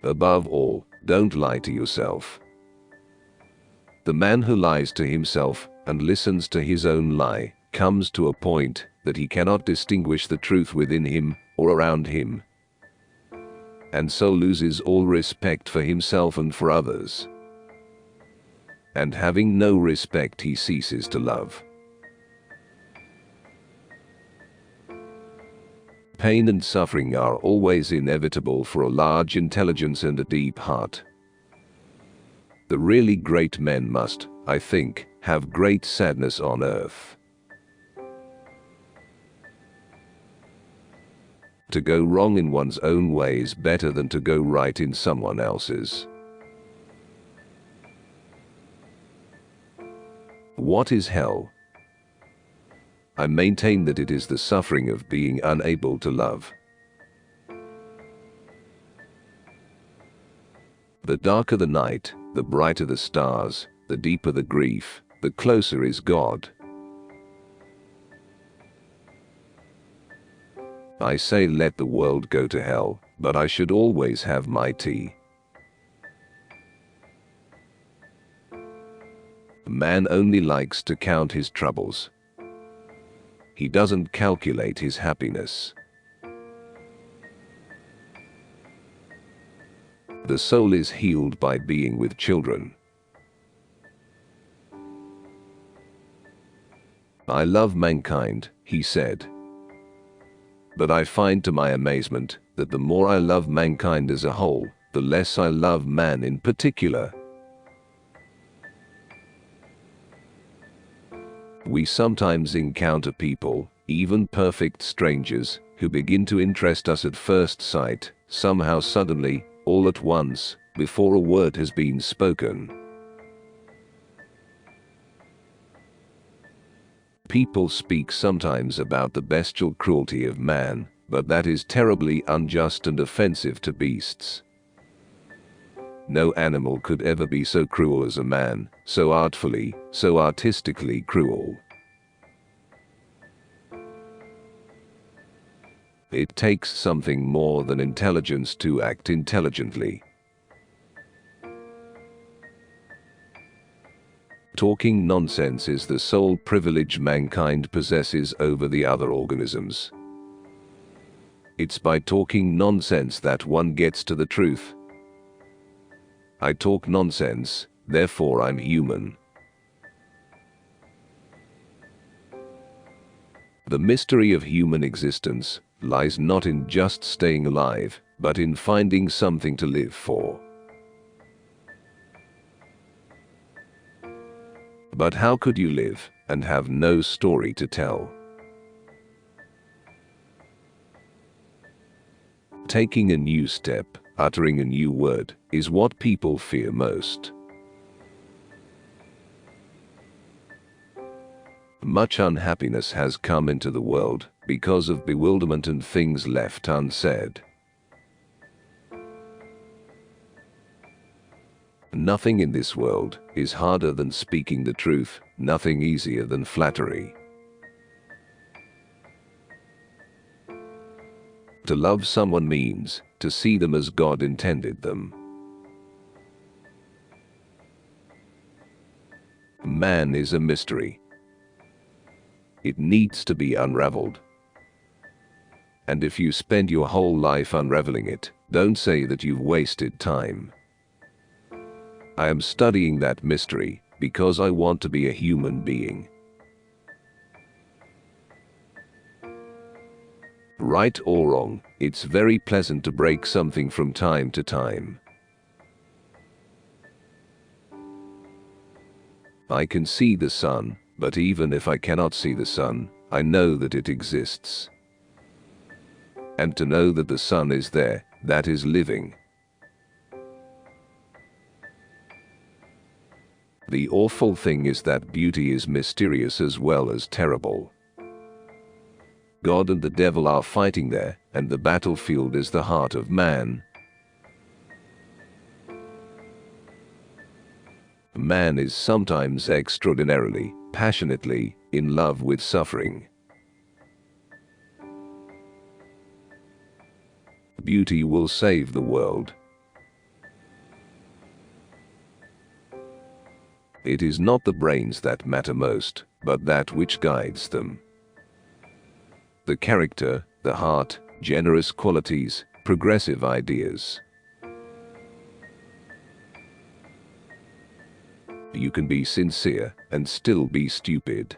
Above all, don't lie to yourself. The man who lies to himself and listens to his own lie comes to a point that he cannot distinguish the truth within him or around him, and so loses all respect for himself and for others. And having no respect, he ceases to love. Pain and suffering are always inevitable for a large intelligence and a deep heart. The really great men must, I think, have great sadness on earth. To go wrong in one's own way is better than to go right in someone else's. What is hell? I maintain that it is the suffering of being unable to love. The darker the night, the brighter the stars, the deeper the grief, the closer is God. I say let the world go to hell, but I should always have my tea. Man only likes to count his troubles. He doesn't calculate his happiness. The soul is healed by being with children. I love mankind, he said. But I find to my amazement that the more I love mankind as a whole, the less I love man in particular. We sometimes encounter people, even perfect strangers, who begin to interest us at first sight, somehow suddenly, all at once, before a word has been spoken. People speak sometimes about the bestial cruelty of man, but that is terribly unjust and offensive to beasts. No animal could ever be so cruel as a man, so artfully, so artistically cruel. It takes something more than intelligence to act intelligently. Talking nonsense is the sole privilege mankind possesses over the other organisms. It's by talking nonsense that one gets to the truth. I talk nonsense, therefore I'm human. The mystery of human existence lies not in just staying alive, but in finding something to live for. But how could you live and have no story to tell? Taking a new step, uttering a new word, is what people fear most. Much unhappiness has come into the world because of bewilderment and things left unsaid. Nothing in this world is harder than speaking the truth, nothing easier than flattery. To love someone means to see them as God intended them. Man is a mystery. It needs to be unraveled. And if you spend your whole life unraveling it, don't say that you've wasted time. I am studying that mystery because I want to be a human being. Right or wrong, it's very pleasant to break something from time to time. I can see the sun, but even if I cannot see the sun, I know that it exists. And to know that the sun is there, that is living. The awful thing is that beauty is mysterious as well as terrible. God and the devil are fighting there, and the battlefield is the heart of man. Man is sometimes extraordinarily, passionately, in love with suffering. Beauty will save the world. It is not the brains that matter most, but that which guides them. The character, the heart, generous qualities, progressive ideas. You can be sincere and still be stupid.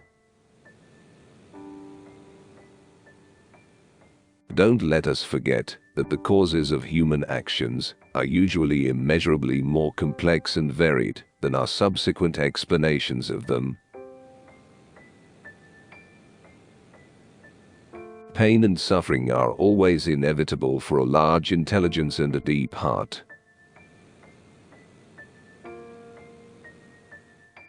Don't let us forget that the causes of human actions are usually immeasurably more complex and varied than our subsequent explanations of them. Pain and suffering are always inevitable for a large intelligence and a deep heart.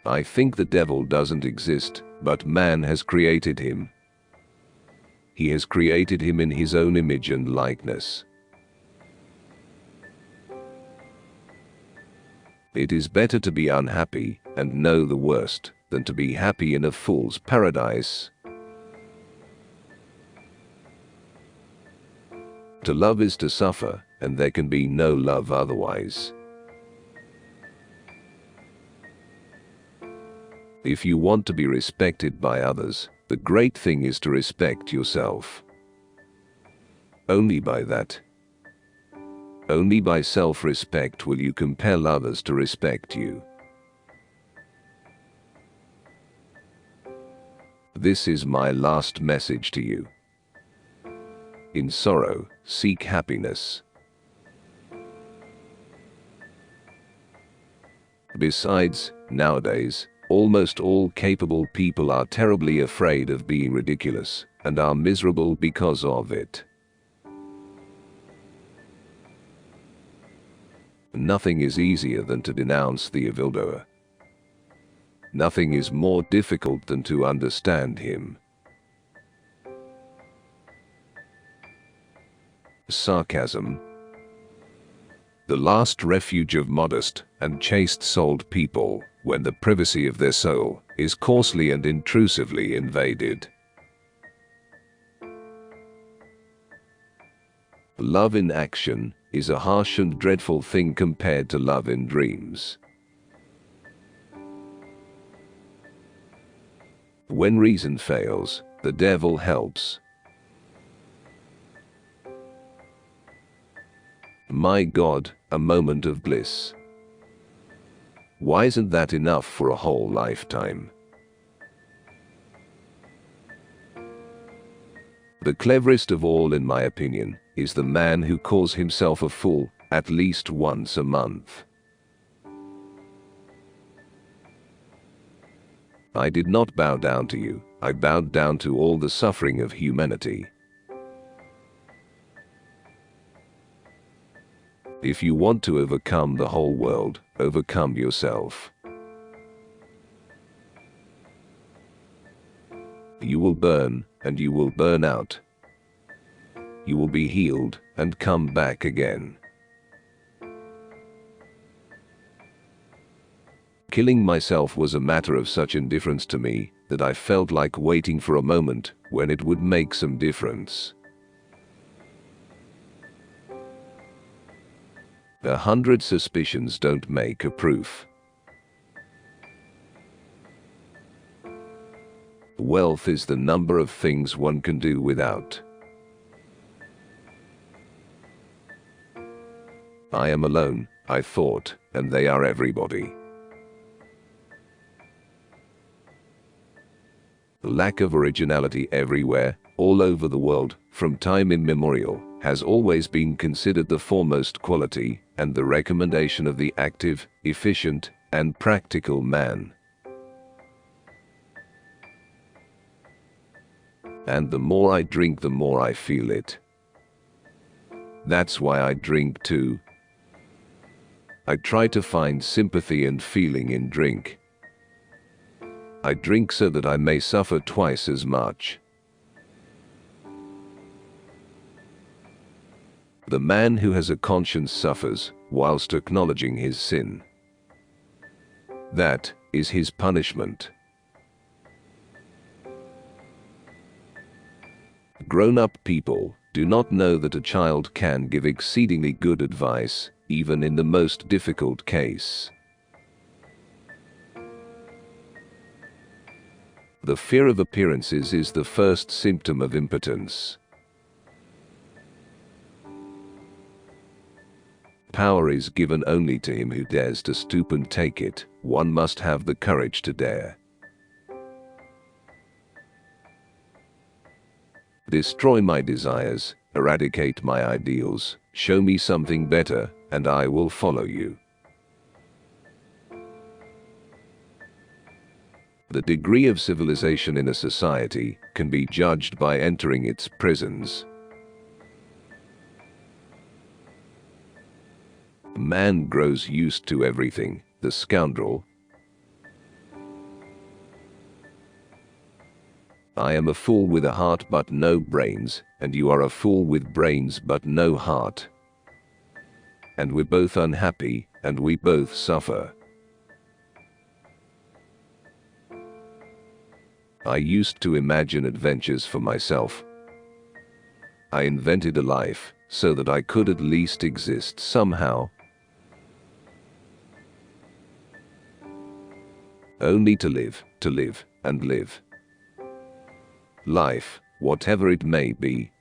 I think the devil doesn't exist, but man has created him. He has created him in his own image and likeness. It is better to be unhappy and know the worst than to be happy in a fool's paradise. To love is to suffer, and there can be no love otherwise. If you want to be respected by others, the great thing is to respect yourself. Only by that, only by self-respect will you compel others to respect you. This is my last message to you. In sorrow, seek happiness. Besides, nowadays, almost all capable people are terribly afraid of being ridiculous, and are miserable because of it. Nothing is easier than to denounce the evildoer. Nothing is more difficult than to understand him. Sarcasm. The last refuge of modest and chaste-souled people, when the privacy of their soul is coarsely and intrusively invaded. Love in action is a harsh and dreadful thing compared to love in dreams. When reason fails, the devil helps. My God, a moment of bliss. Why isn't that enough for a whole lifetime? The cleverest of all, in my opinion, is the man who calls himself a fool at least once a month. I did not bow down to you, I bowed down to all the suffering of humanity. If you want to overcome the whole world, overcome yourself. You will burn, and you will burn out. You will be healed, and come back again. Killing myself was a matter of such indifference to me that I felt like waiting for a moment when it would make some difference. 100 suspicions don't make a proof. Wealth is the number of things one can do without. I am alone, I thought, and they are everybody. The lack of originality everywhere, all over the world, from time immemorial, has always been considered the foremost quality and the recommendation of the active, efficient, and practical man. And the more I drink, the more I feel it. That's why I drink too. I try to find sympathy and feeling in drink. I drink so that I may suffer twice as much. The man who has a conscience suffers whilst acknowledging his sin. That is his punishment. Grown-up people do not know that a child can give exceedingly good advice, even in the most difficult case. The fear of appearances is the first symptom of impotence. Power is given only to him who dares to stoop and take it. One must have the courage to dare. Destroy my desires, eradicate my ideals, show me something better, and I will follow you. The degree of civilization in a society can be judged by entering its prisons. Man grows used to everything, the scoundrel. I am a fool with a heart but no brains, and you are a fool with brains but no heart. And we're both unhappy, and we both suffer. I used to imagine adventures for myself. I invented a life, so that I could at least exist somehow. Only to live, and live. Life, whatever it may be,